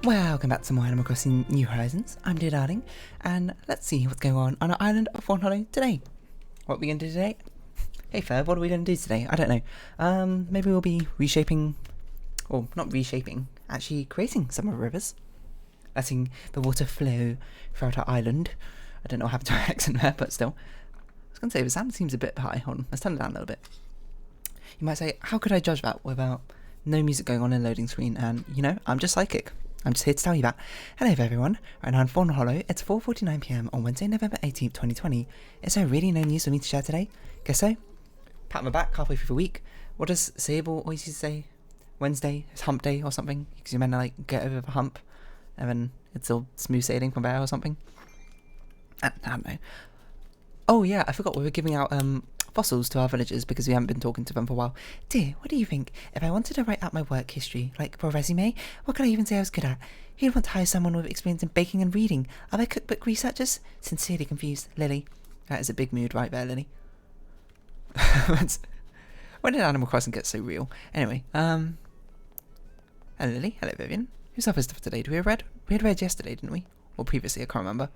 Welcome back to more Animal Crossing New Horizons. I'm dear darling, and let's see what's going on our island of Fawnhollow today. What are we going to do today? Hey Ferb, what are we going to do today? I don't know. Maybe we'll be reshaping, or not reshaping, actually creating some of the rivers. Letting the water flow throughout our island. I don't know what happened to our accent there, but still. I was going to say, the sound seems a bit high. Hold on, let's turn it down a little bit. You might say, how could I judge that without no music going on in the loading screen? And, you know, I'm just psychic. I'm just here to tell you that. Hello everyone, right now in Fawnhollow, it's 4:49 PM on Wednesday, November 18th, 2020. Is there really no news for me to share today? Guess so? Pat on my back halfway through the week. What does Sable always used to say? Wednesday is hump day or something? Because you're meant to like get over the hump and then it's all smooth sailing from there or something. I don't know. Oh yeah, I forgot we were giving out fossils to our villagers because we haven't been talking to them for a while. Dear, what do you think? If I wanted to write out my work history, like for a resume, what could I even say I was good at? Who'd want to hire someone with experience in baking and reading? Are there cookbook researchers? Sincerely confused, Lily. That is a big mood right there, Lily. When did Animal Crossing get so real? Anyway, hello Lily, hello Vivian. Who's our visitor for today? Do we have Red? We had Red yesterday, didn't we? Or previously, I can't remember.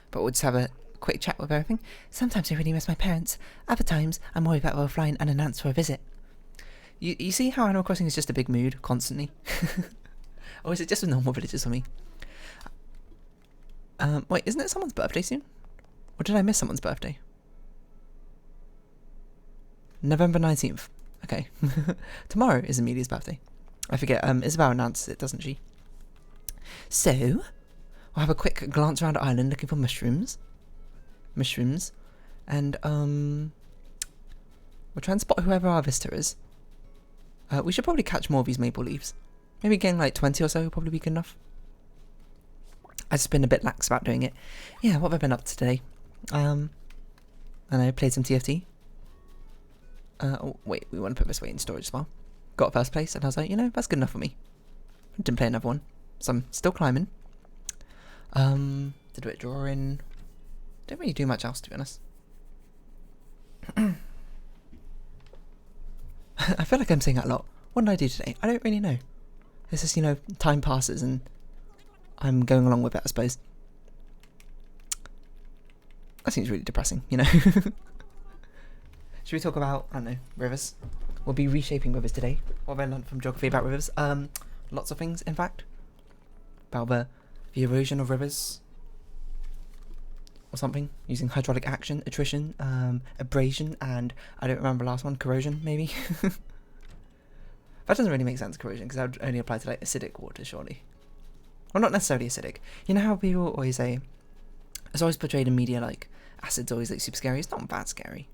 But we'll just have a quick chat with everything. Sometimes I really miss my parents. Other times, I'm worried about offline unannounced for a visit. You see how Animal Crossing is just a big mood, constantly? Or is it just with normal villagers for me? Wait, isn't it someone's birthday soon? Or did I miss someone's birthday? November 19th. Okay. Tomorrow is Amelia's birthday. I forget, Isabel announced it, doesn't she? So, we'll have a quick glance around the island looking for mushrooms. And we'll try and spot whoever our visitor is. We should probably catch more of these maple leaves. Maybe getting like 20 or so will probably be good enough. I've just been a bit lax about doing it. Yeah, what have I been up to today? I know, played some TFT. Oh, wait, we want to put this away in storage as well. Got first place, and I was like, you know, that's good enough for me. Didn't play another one, so I'm still climbing. Did a bit of drawing. Don't really do much else, to be honest. I feel like I'm saying that a lot. What did I do today? I don't really know. It's just, you know, time passes and I'm going along with it, I suppose. That seems really depressing, you know. Should we talk about, I don't know, rivers? We'll be reshaping rivers today. What have I learned from geography about rivers? Lots of things, in fact. About the erosion of rivers. Or something. Using hydraulic action, attrition, abrasion, and I don't remember the last one, corrosion, maybe? That doesn't really make sense, corrosion, because that would only apply to like acidic water, surely. Well, not necessarily acidic. You know how people always say, it's always portrayed in media like acid's always like super scary. It's not that scary.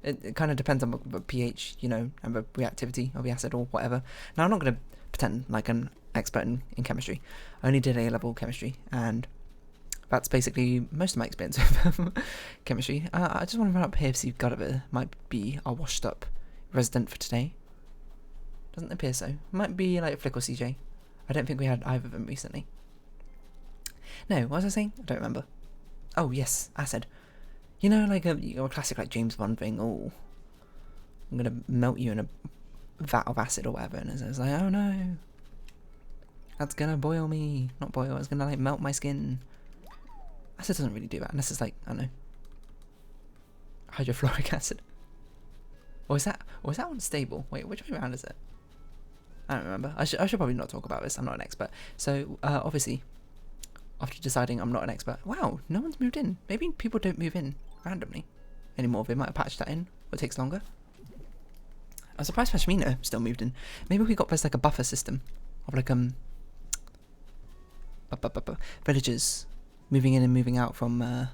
It kind of depends on the pH, you know, and the reactivity of the acid or whatever. Now, I'm not going to pretend like an expert in chemistry. I only did A-level chemistry, and that's basically most of my experience with chemistry. I just want to run up here to see if Gulliver might be our washed up resident for today. Doesn't appear so. Might be like Flick or CJ. I don't think we had either of them recently. No, what was I saying? I don't remember. Oh, yes, acid. You know, like a classic like James Bond thing. Oh, I'm going to melt you in a vat of acid or whatever. And it's like, oh no. That's going to boil me. Not boil, it's going to like melt my skin. Acid doesn't really do that unless it's like, I don't know, hydrofluoric acid. Or is that one stable? Wait, which way around is it? I don't remember. I should probably not talk about this. I'm not an expert. So obviously, after deciding I'm not an expert, wow, no one's moved in. Maybe people don't move in randomly anymore. They might have patched that in, or it takes longer. I'm surprised Pashmina still moved in. Maybe we got there's like a buffer system of like villagers moving in and moving out from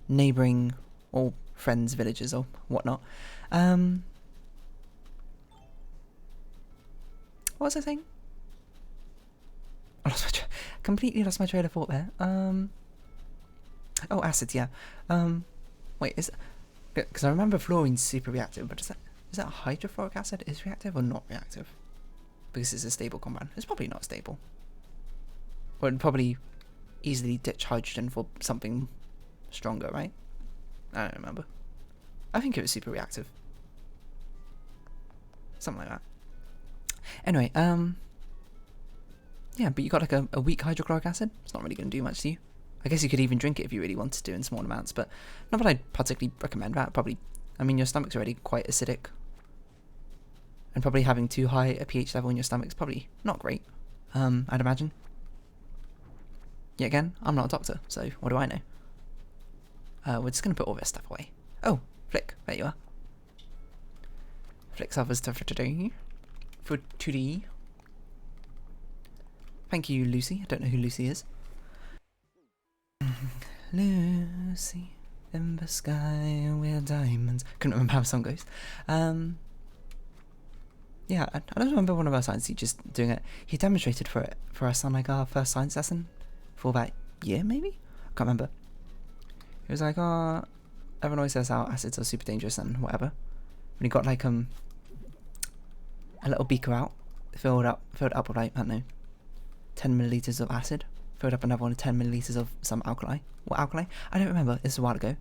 neighbouring or friends' villages or whatnot. What was I saying? I completely lost my train of thought there. Oh, acids, yeah. Wait, because I remember fluorine's super reactive, but is that hydrofluoric acid is reactive or not reactive? Because it's a stable compound. It's probably not stable. Or it'd probably easily ditch hydrogen for something stronger, right? I don't remember. I think it was super reactive. Something like that. Anyway, Yeah, but you got like a weak hydrochloric acid. It's not really going to do much to you. I guess you could even drink it if you really wanted to in small amounts, but not that I'd particularly recommend that. Probably, I mean, your stomach's already quite acidic, and probably having too high a pH level in your stomach's probably not great. I'd imagine. Yet again, I'm not a doctor, so what do I know? We're just going to put all this stuff away. Oh, Flick, there you are. Flick's other stuff for today. For today. Thank you, Lucy. I don't know who Lucy is. Lucy in the sky with diamonds. Couldn't remember how the song goes. Yeah, I don't remember one of our science teachers doing it. He demonstrated for it for us on like our first science lesson for that year, maybe? I can't remember. He was like, oh, everyone always says how acids are super dangerous and whatever. When he got like a little beaker out, filled up with like, I don't know, 10 milliliters of acid, filled up another one with 10 milliliters of some alkali. What alkali? I don't remember. This is a while ago.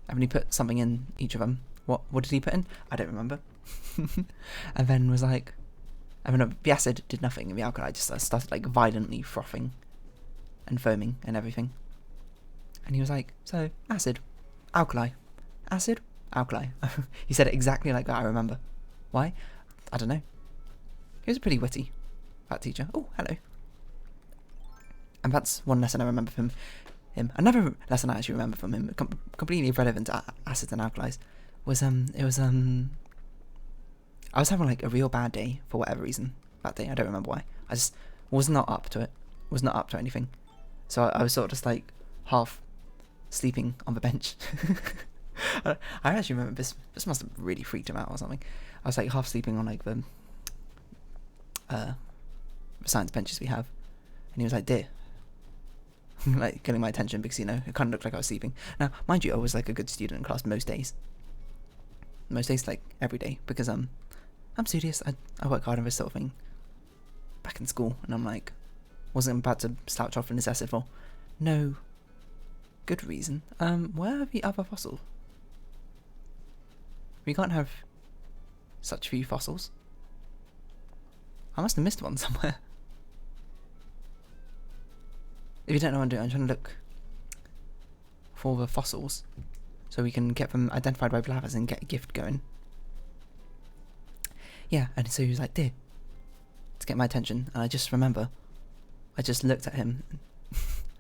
And then he put something in each of them. What did he put in? I don't remember. And then was like, I mean, the acid did nothing, and the alkali just started like violently frothing and foaming and everything. And he was like, so acid, alkali, acid, alkali. He said it exactly like that. I remember. Why? I don't know. He was pretty witty, that teacher. Oh, hello. And that's one lesson I remember from him. Another lesson I actually remember from him, completely irrelevant to acids and alkalis, was I was having like a real bad day for whatever reason that day. I don't remember why. I just was not up to it. Was not up to anything. So I was sort of just like half sleeping on the bench. I actually remember this must have really freaked him out or something. I was like half sleeping on like the science benches we have, and he was like, dear. Like getting my attention because, you know, it kind of looked like I was sleeping. Now, mind you, I was like a good student in class most days, like every day, because I'm serious. I work hard on this sort of thing back in school, and I'm like, wasn't about to slouch off in this essay for no good reason. Where are the other fossils? We can't have such few fossils. I must have missed one somewhere. If you don't know what I'm doing, I'm trying to look for the fossils so we can get them identified by bladders and get a gift going. Yeah, and so he was like, dear, to get my attention, and I just remember, I just looked at him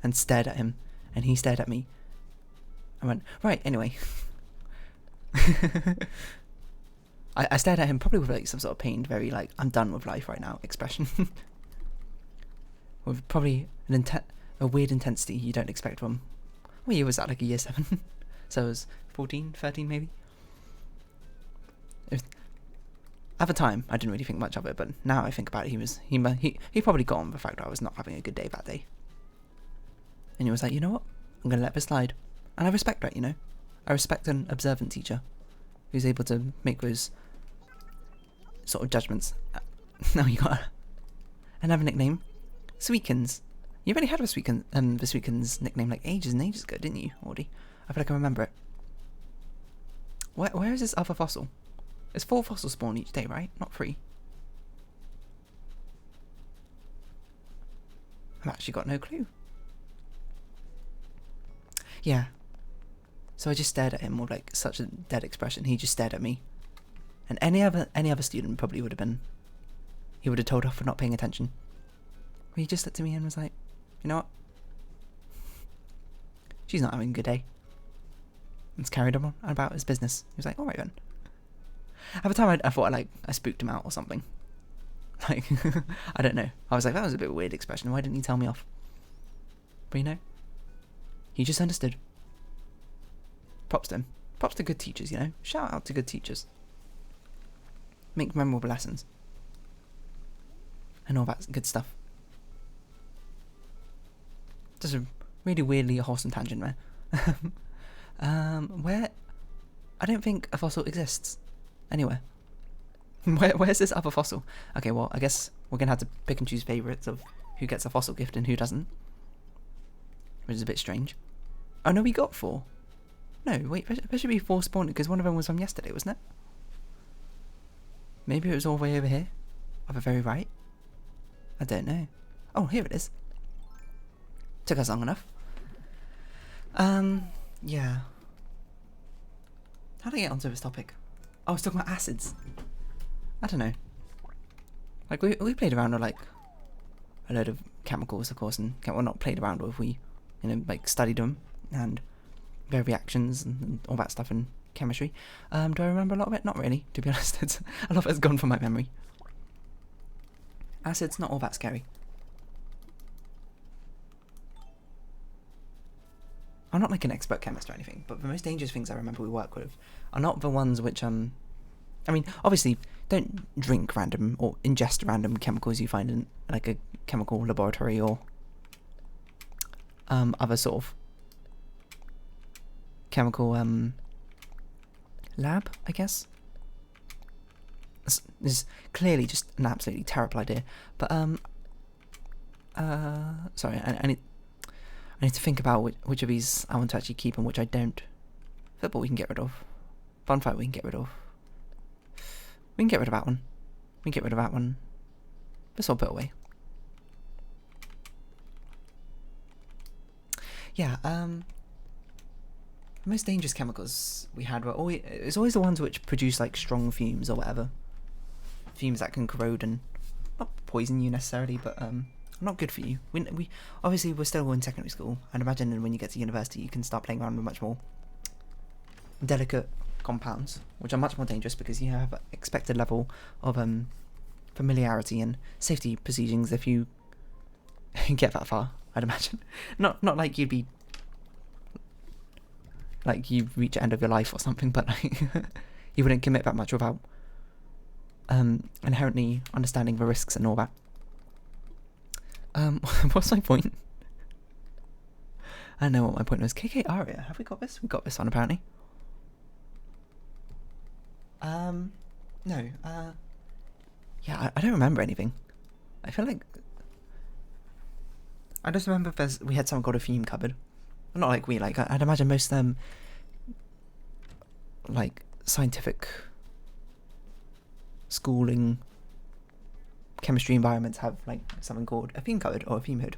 and stared at him, and he stared at me. I went, right, anyway. I stared at him probably with like some sort of pained, very like, I'm done with life right now expression. With probably a weird intensity you don't expect from, what year was that, like a year 7? So it was 14, 13 maybe? At the time, I didn't really think much of it, but now I think about it, he probably got on the fact that I was not having a good day that day. And he was like, you know what, I'm going to let this slide. And I respect that, you know. I respect an observant teacher who's able to make those sort of judgments. Now you got another nickname, Sweetkins. You already had the Sweetkins nickname like ages and ages ago, didn't you, Audie? I feel like I remember it. Where is this other fossil? It's 4 fossils spawn each day, right? Not 3. I've actually got no clue. Yeah. So I just stared at him with like such a dead expression. He just stared at me. And any other student probably would have been, he would have told off for not paying attention. But he just looked at me and was like, you know what? She's not having a good day. And just carried on about his business. He was like, alright then. At the time I thought I spooked him out or something. Like, I don't know. I was like, that was a bit of a weird expression. Why didn't he tell me off? But you know, he just understood. Props to him. Props to good teachers, you know. Shout out to good teachers. Make memorable lessons. And all that good stuff. Just a really weirdly wholesome tangent there. Where? I don't think a fossil exists anywhere. Where's this other fossil? Okay, well, I guess we're gonna have to pick and choose favourites of who gets a fossil gift and who doesn't. Which is a bit strange. Oh no, we got 4. No, wait, there should be 4 spawned because one of them was from yesterday, wasn't it? Maybe it was all the way over here, on the very right. I don't know. Oh, here it is. Took us long enough. Yeah. How did I get onto this topic? I was talking about acids. I don't know. Like, we played around with, like, a load of chemicals, of course, and, well, not played around with, we, you know, like, studied them, and their reactions, and all that stuff in chemistry. Do I remember a lot of it? Not really, to be honest. A lot of it's gone from my memory. Acids, not all that scary. I'm not like an expert chemist or anything, but the most dangerous things I remember we work with are not the ones which, I mean, obviously, don't drink random or ingest random chemicals you find in, like, a chemical laboratory or other sort of chemical lab, I guess. This is clearly just an absolutely terrible idea, but sorry, I need to think about which of these I want to actually keep and which I don't. Football we can get rid of. Bonfire we can get rid of. We can get rid of that one. We can get rid of that one. This all put away. Yeah, the most dangerous chemicals we had were always, it's always the ones which produce like strong fumes or whatever. Fumes that can corrode and not poison you necessarily, but not good for you. We obviously we're still in secondary school, and imagine when you get to university you can start playing around with much more delicate compounds, which are much more dangerous because you have an expected level of familiarity and safety procedures if you get that far, I'd imagine. Not like you'd be like you reach the end of your life or something, but like you wouldn't commit that much without inherently understanding the risks and all that. What's my point? I don't know what my point was. KK Aria, have we got this? We got this one apparently. No, yeah, I don't remember anything. I feel like I just remember we had something called a theme cupboard. Not like we, like, I'd imagine most of them, like, scientific schooling chemistry environments have, like, something called a theme cupboard or a theme hood.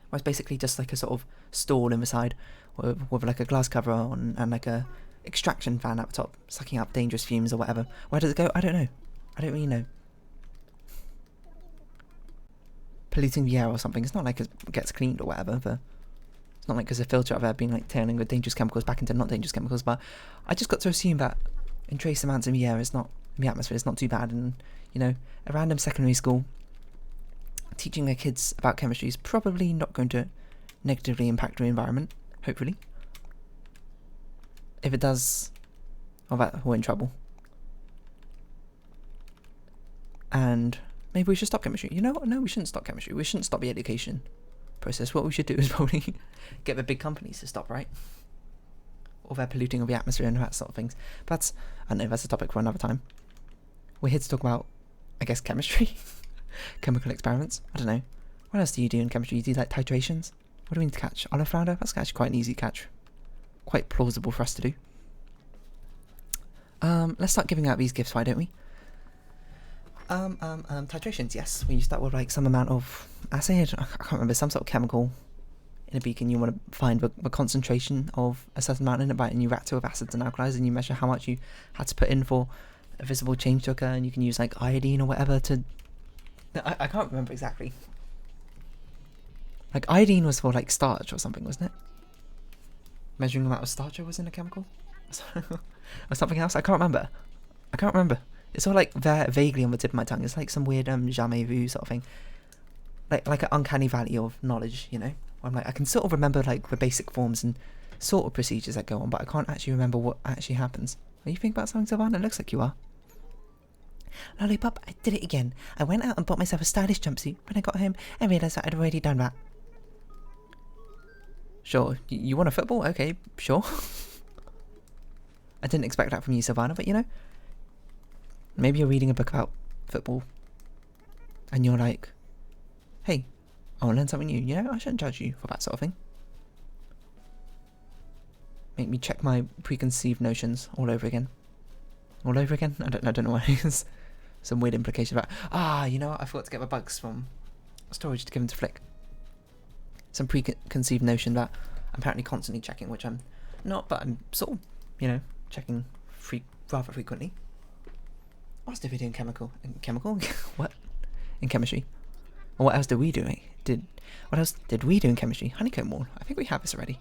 Where it's basically just, like, a sort of stall in the side with like, a glass cover on and, like, a extraction fan up top, sucking up dangerous fumes or whatever. Where does it go? I don't know. I don't really know. Polluting the air or something. It's not like it gets cleaned or whatever, but it's not like there's a filter out there being like turning the dangerous chemicals back into not dangerous chemicals. But I just got to assume that in trace amounts in the air is not, in the atmosphere, is not too bad. And, you know, a random secondary school teaching their kids about chemistry is probably not going to negatively impact the environment, hopefully. If it does, well, that we're in trouble. And maybe we should stop chemistry. You know what? No, we shouldn't stop chemistry. We shouldn't stop the education process. What we should do is probably get the big companies to stop, right? Or they're polluting the atmosphere and that sort of things. But that's, I don't know, that's a topic for another time. We're here to talk about, I guess, chemistry. Chemical experiments. I don't know. What else do you do in chemistry? You do like titrations? What do we need to catch? Olive flounder? That's actually quite an easy catch. Quite plausible for us to do. Let's start giving out these gifts, why don't we? Titrations, yes. We start with like some amount of acid, I can't remember, some sort of chemical in a beacon. You want to find the concentration of a certain amount in it, right? And you react it with acids and alkalis, and you measure how much you had to put in for a visible change to occur, and you can use like iodine or whatever to... I can't remember exactly. Like iodine was for like starch or something, wasn't it? Measuring the amount of starch was in a chemical? Or something else? I can't remember. It's all like vaguely on the tip of my tongue. It's like some weird jamais vu sort of thing. Like an uncanny valley of knowledge, you know? Where I'm like, I can sort of remember like the basic forms and sort of procedures that go on, but I can't actually remember what actually happens. Are you thinking about something, Savannah? It looks like you are. Lollipop, I did it again. I went out and bought myself a stylish jumpsuit. When I got home, I realised that I'd already done that. Sure, you want a football? Okay, sure. I didn't expect that from you, Savannah, but you know, maybe you're reading a book about football and you're like, hey, I want to learn something new. You know, I shouldn't judge you for that sort of thing. Make me check my preconceived notions all over again. All over again? I don't know what it is. some weird implication about, you know what, I forgot to get my bugs from storage to give them to Flick. Some preconceived notion that I'm apparently constantly checking, which I'm not, but I'm sort of, you know, checking rather frequently. What else did we do in chemical? What? In chemistry? Or what else did we do? What else did we do in chemistry? Honeycomb wall. I think we have this already.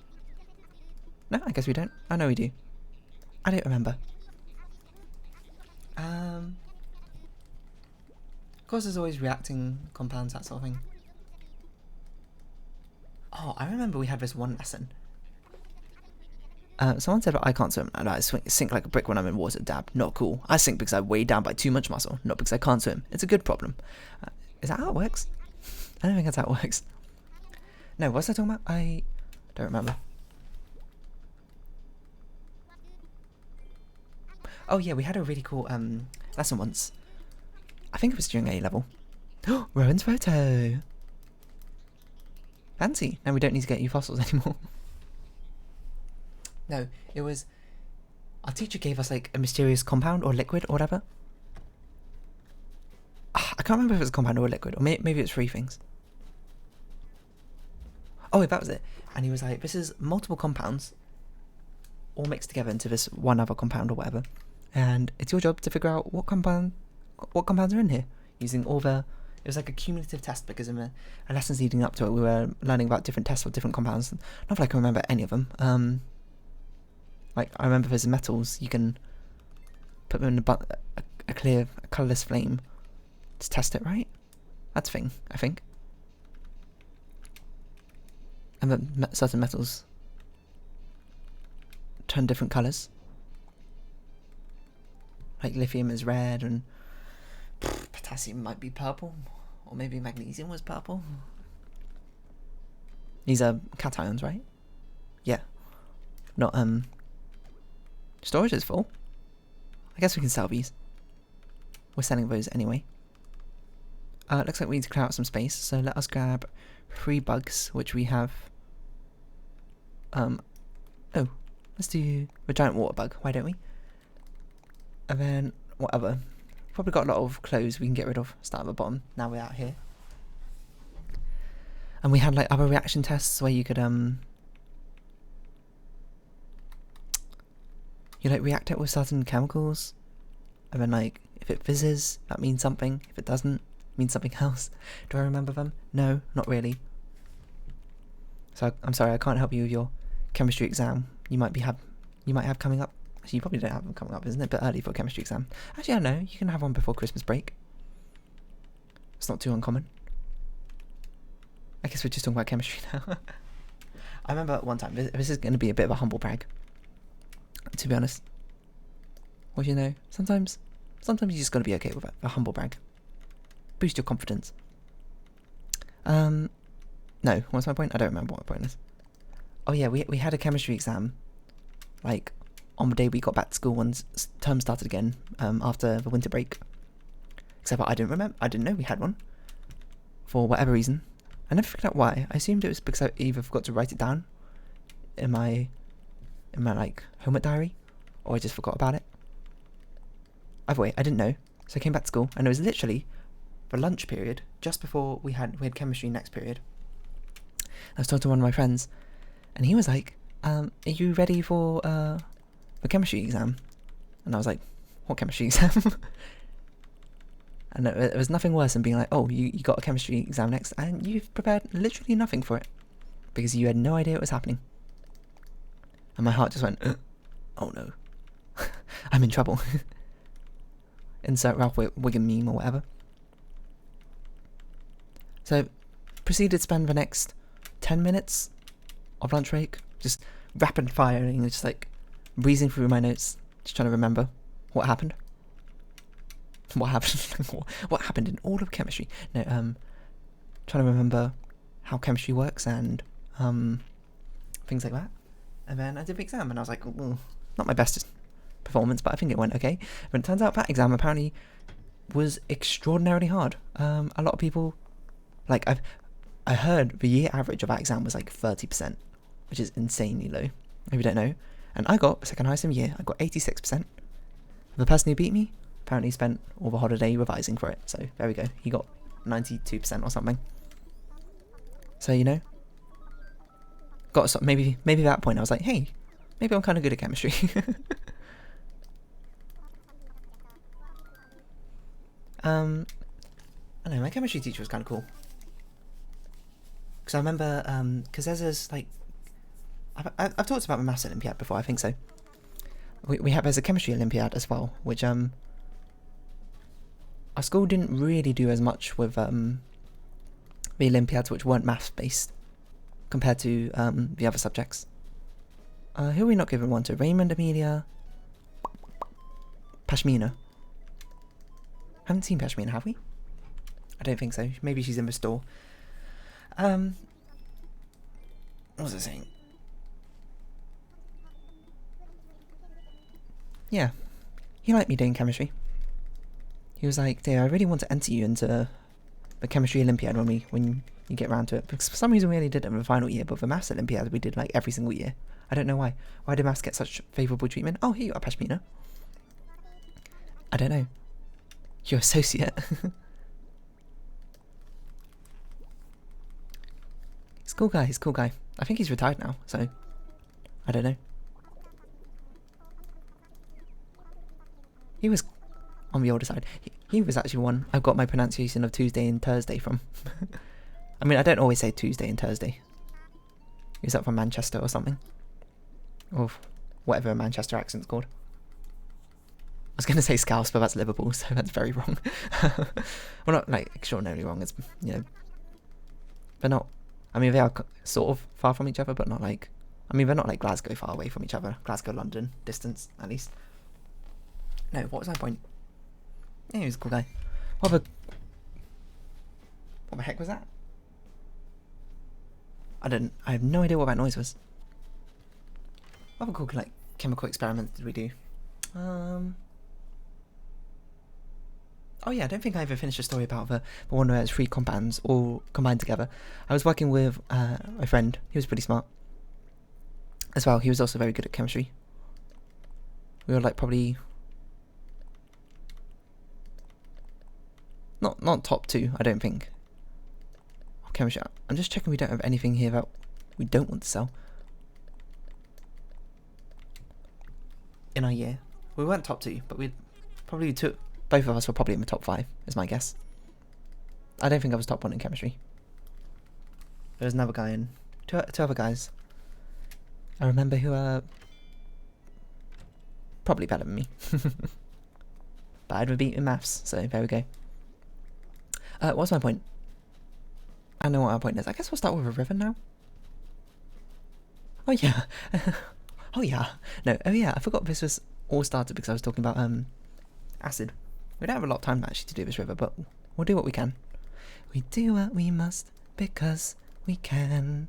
No, I guess we don't. I know we do. I don't remember. Of course, there's always reacting compounds, that sort of thing. Oh, I remember we had this one lesson. Someone said, I can't swim, and I sink like a brick when I'm in water. Dab, not cool. I sink because I'm weighed down by too much muscle, not because I can't swim. It's a good problem. Is that how it works? I don't think that's how it works. No, what was I talking about? I don't remember. Oh yeah, we had a really cool lesson once. I think it was during A level. Rowan's photo. Fancy. Now we don't need to get you fossils anymore. No, it was... Our teacher gave us like a mysterious compound or liquid or whatever. I can't remember if it was a compound or a liquid, or maybe it was three things. Oh, that was it. And he was like, this is multiple compounds all mixed together into this one other compound or whatever. And it's your job to figure out what compounds are in here using all the... It was like a cumulative test because in the lessons leading up to it, we were learning about different tests of different compounds. Not that I can remember any of them. Like, I remember there's metals, you can put them in a clear, colourless flame to test it, right? That's a thing, I think. And that certain metals turn different colours. Like lithium is red and potassium might be purple. Or maybe magnesium was purple. These are cations, right? Yeah. Not, storage is full. I guess we can sell these. We're selling those anyway. Looks like we need to clear out some space, so let us grab 3 bugs, which we have... Oh, let's do the giant water bug, why don't we? And then, whatever. Probably got a lot of clothes we can get rid of. Start at the bottom, now we're out here. And we had like other reaction tests where you could, you like react it with certain chemicals. And then like, if it fizzes, that means something. If it doesn't, it means something else. Do I remember them? No, not really. So I'm sorry, I can't help you with your chemistry exam. You might have coming up. Actually, you probably don't have them coming up, isn't it? A bit early for a chemistry exam. Actually, I don't know. You can have one before Christmas break. It's not too uncommon. I guess we're just talking about chemistry now. I remember at one time, this is going to be a bit of a humble brag, to be honest. Well, you know, sometimes you just got to be okay with a humble brag. Boost your confidence. No, what's my point? I don't remember what my point is. Oh yeah, we had a chemistry exam, like, on the day we got back to school once term started again, after the winter break. Except I didn't know we had one. For whatever reason. I never figured out why. I assumed it was because I either forgot to write it down in my like homework diary, or I just forgot about it. Either way, I didn't know. So I came back to school, and it was literally the lunch period, just before we had chemistry next period. I was talking to one of my friends, and he was like, are you ready for the chemistry exam? And I was like, what chemistry exam? And it was nothing worse than being like, oh, you got a chemistry exam next, and you've prepared literally nothing for it, because you had no idea it was happening. And my heart just went, oh no, I'm in trouble. Insert Ralph Wiggum meme or whatever. So, proceeded to spend the next 10 minutes of lunch break just rapid firing, just like breezing through my notes, just trying to remember what happened. What happened in all of chemistry? No, trying to remember how chemistry works and things like that. And then I did the exam, and I was like, not my best performance, but I think it went okay. But it turns out that exam apparently was extraordinarily hard. A lot of people, like, I heard the year average of that exam was like 30%, which is insanely low, if you don't know. And I got second highest in the year. I got 86%. The person who beat me, apparently spent all the holiday revising for it. So there we go. He got 92% or something. So, you know, maybe at that point I was like, hey, maybe I'm kind of good at chemistry. I don't know, my chemistry teacher was kind of cool. Because I remember, because there's this, like, I've talked about my maths Olympiad before, I think so. There's a chemistry Olympiad as well, which, our school didn't really do as much with, the Olympiads which weren't maths based, compared to, the other subjects. Who are we not giving one to? Raymond, Amelia, Pashmina. Haven't seen Pashmina, have we? I don't think so. Maybe she's in the store. What was I saying? Yeah, he liked me doing chemistry. He was like, Dave, I really want to enter you into the chemistry Olympiad when you get around to it. Because for some reason we only did it in the final year, but the maths Olympiad we did like every single year. I don't know why. Why did maths get such favourable treatment? Oh, here you are, Pashmina. I don't know. Your associate. He's a cool guy, I think he's retired now, so I don't know. He was on the older side. He was actually one I got my pronunciation of Tuesday and Thursday from. I mean, I don't always say Tuesday and Thursday. He was up from Manchester or something. Or whatever a Manchester accent's called. I was going to say Scouse, but that's Liverpool, so that's very wrong. Well, not like extraordinarily wrong, it's, you know. But not, I mean, they are sort of far from each other, but not like, I mean, they're not like Glasgow far away from each other. Glasgow, London, distance, at least. No, what was my point? Yeah, he was a cool guy. What the heck was that? I have no idea what that noise was. What other cool, like, chemical experiments did we do? Oh yeah, I don't think I ever finished a story about the one where it's 3 compounds all combined together. I was working with my friend. He was pretty smart as well. He was also very good at chemistry. We were like probably not top 2, I don't think. Oh, chemistry. I'm just checking we don't have anything here that we don't want to sell in our year. We weren't top 2, but we probably took. Both of us were probably in the top 5, is my guess. I don't think I was top 1 in chemistry. There was another guy and two other guys I remember who are probably better than me. But I'd beat in maths, so there we go. What's my point? I know what our point is. I guess we'll start with a river now. Oh yeah. Oh yeah. No, oh yeah, I forgot this was all started because I was talking about acid. We don't have a lot of time actually to do this river, but we'll do what we can. We do what we must because we can,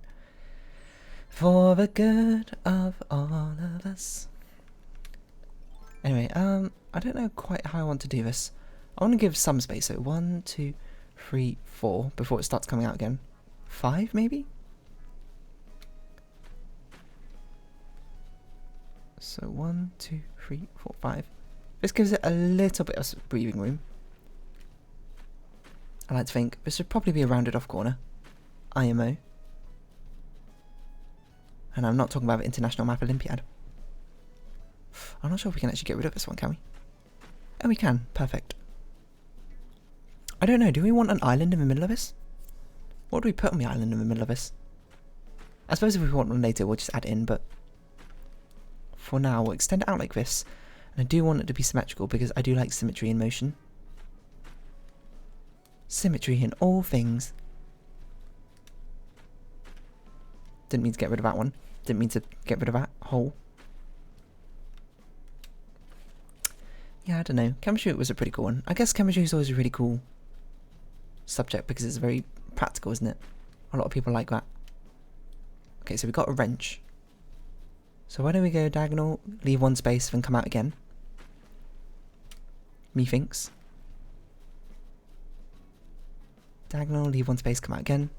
for the good of all of us. Anyway, I don't know quite how I want to do this. I want to give some space, so 1, 2, 3, 4 before it starts coming out again. 5 maybe? So 1, 2, 3, 4, 5. This gives it a little bit of breathing room. I like to think this should probably be a rounded off corner. IMO. And I'm not talking about the International Map Olympiad. I'm not sure if we can actually get rid of this one, can we? Oh, we can. Perfect. I don't know. Do we want an island in the middle of this? What do we put on the island in the middle of this? I suppose if we want one later, we'll just add it in, but for now, we'll extend it out like this. And I do want it to be symmetrical because I do like symmetry in motion. Symmetry in all things. Didn't mean to get rid of that one. Didn't mean to get rid of that hole. Yeah, I don't know. Chemistry was a pretty cool one. I guess chemistry is always a really cool subject because it's very practical, isn't it? A lot of people like that. Okay, so we got a wrench. So why don't we go diagonal, leave 1 space, then come out again? Methinks. Diagonal, leave 1 space, come out again.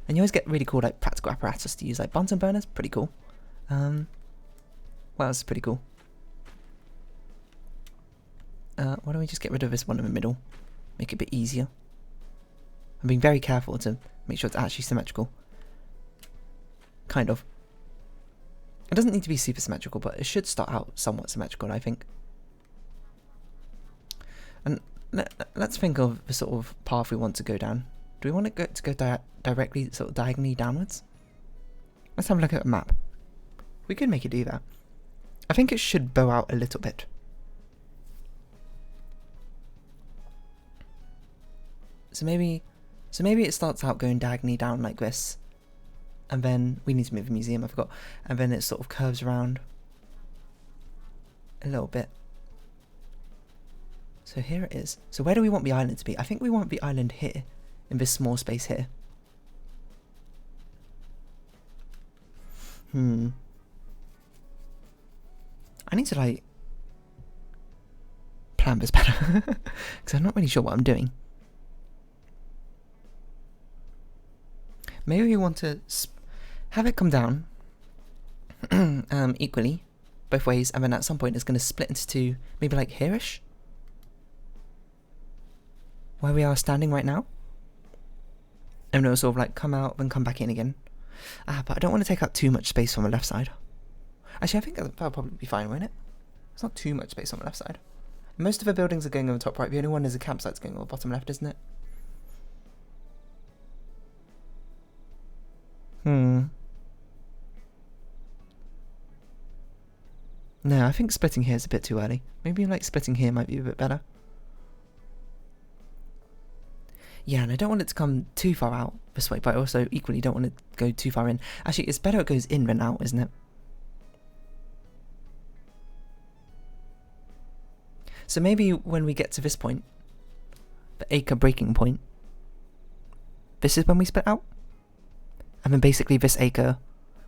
And you always get really cool like practical apparatus to use, like Bunsen burners, pretty cool. What else is pretty cool? why don't we just get rid of this one in the middle? Make it a bit easier. I'm being very careful to make sure it's actually symmetrical. Kind of. It doesn't need to be super symmetrical, but it should start out somewhat symmetrical, I think. And let's think of the sort of path we want to go down. Do we want it to go directly, sort of diagonally downwards? Let's have a look at a map. We could make it do that. I think it should bow out a little bit. So maybe it starts out going diagonally down like this, and then we need to move the museum, I forgot, and then it sort of curves around a little bit. So here it is. So where do we want the island to be? I think we want the island here, in this small space here. I need to like plan this better because I'm not really sure what I'm doing. Maybe we want to have it come down equally both ways, and then at some point it's going to split into two, maybe like here-ish, where we are standing right now, and it'll sort of like come out and come back in again. But I don't want to take up too much space on the left side. Actually, I think that'll probably be fine, won't it? It's not too much space on the left side. Most of the buildings are going on the top right. The only one is the campsite's going on the bottom left, isn't it? No, I think splitting here is a bit too early. Maybe like splitting here might be a bit better. Yeah, and I don't want it to come too far out this way, but I also equally don't want it to go too far in. Actually, it's better it goes in than out, isn't it? So maybe when we get to this point, the acre breaking point, this is when we split out. And then basically this acre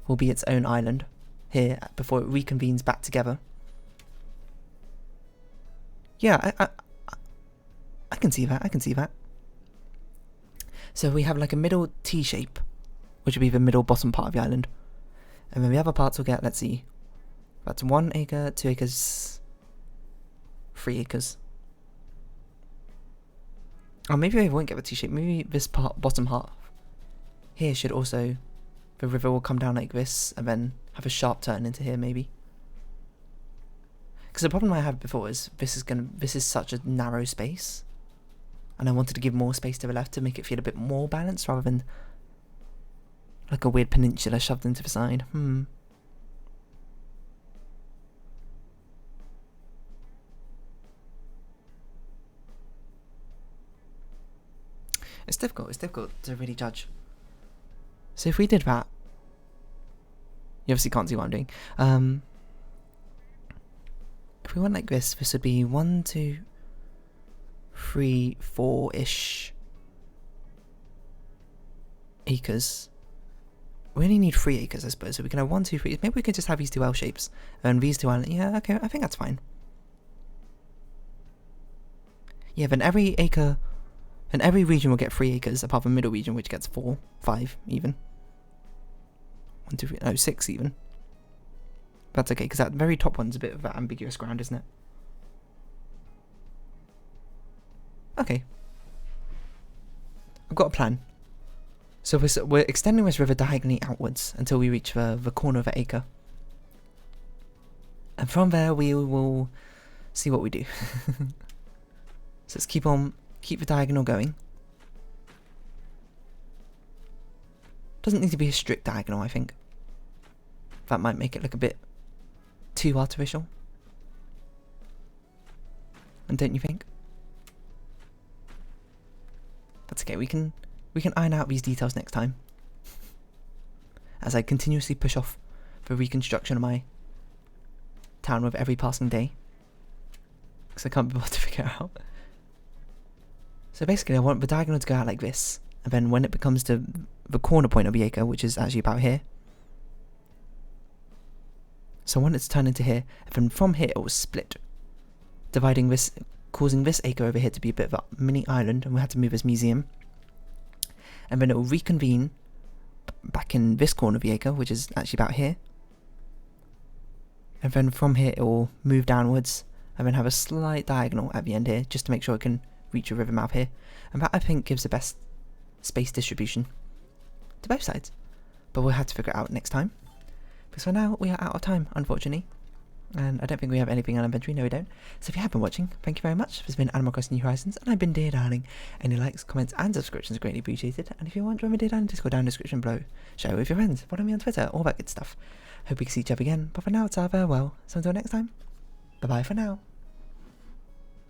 will be its own island here before it reconvenes back together. Yeah, I can see that, I can see that. So we have like a middle T shape, which would be the middle bottom part of the island. And then the other parts will get, let's see, that's 1 acre, 2 acres, 3 acres. Or maybe we won't get the T shape, maybe this part, bottom half here should also, the river will come down like this and then have a sharp turn into here maybe. Because the problem I had before is this is such a narrow space, and I wanted to give more space to the left to make it feel a bit more balanced rather than like a weird peninsula shoved into the side. It's difficult to really judge. So if we did that, you obviously can't see what I'm doing. If we went like this would be 1, 2, 3, 4-ish acres. We only need 3 acres, I suppose. So we can have 1, 2, 3. Maybe we could just have these two L shapes and these two islands. Yeah, okay, I think that's fine. Yeah, then every acre and every region will get 3 acres, apart from the middle region, which gets 4, 5 even. 1, 2, 3, no, 6 even. That's okay, because that very top one's a bit of that ambiguous ground, isn't it? Okay. I've got a plan. So we're extending this river diagonally outwards until we reach the corner of the acre. And from there we will see what we do. So let's keep the diagonal going. Doesn't need to be a strict diagonal, I think. That might make it look a bit too artificial. And don't you think? That's okay, we can iron out these details next time. As I continuously push off the reconstruction of my town with every passing day. Because I can't be able to figure it out. So basically I want the diagonal to go out like this. And then when it becomes to the corner point of the acre, which is actually about here. So I want it to turn into here. And then from here it will split. Dividing this, causing this acre over here to be a bit of a mini island. And we had to move this museum. And then it will reconvene back in this corner of the acre, which is actually about here. And then from here it will move downwards and then have a slight diagonal at the end here, just to make sure it can reach a river mouth here. And that, I think, gives the best space distribution to both sides. But we'll have to figure it out next time. Because for now, we are out of time, unfortunately. And I don't think we have anything on inventory. No, we don't. So if you have been watching, thank you very much. This has been Animal Crossing New Horizons, and I've been Dear Darling. Any likes, comments, and subscriptions are greatly appreciated. And if you want, join my Dear Darling Discord down in the description below. Share it with your friends. Follow me on Twitter. All that good stuff. Hope we can see each other again. But for now, it's our farewell. So until next time, bye-bye for now.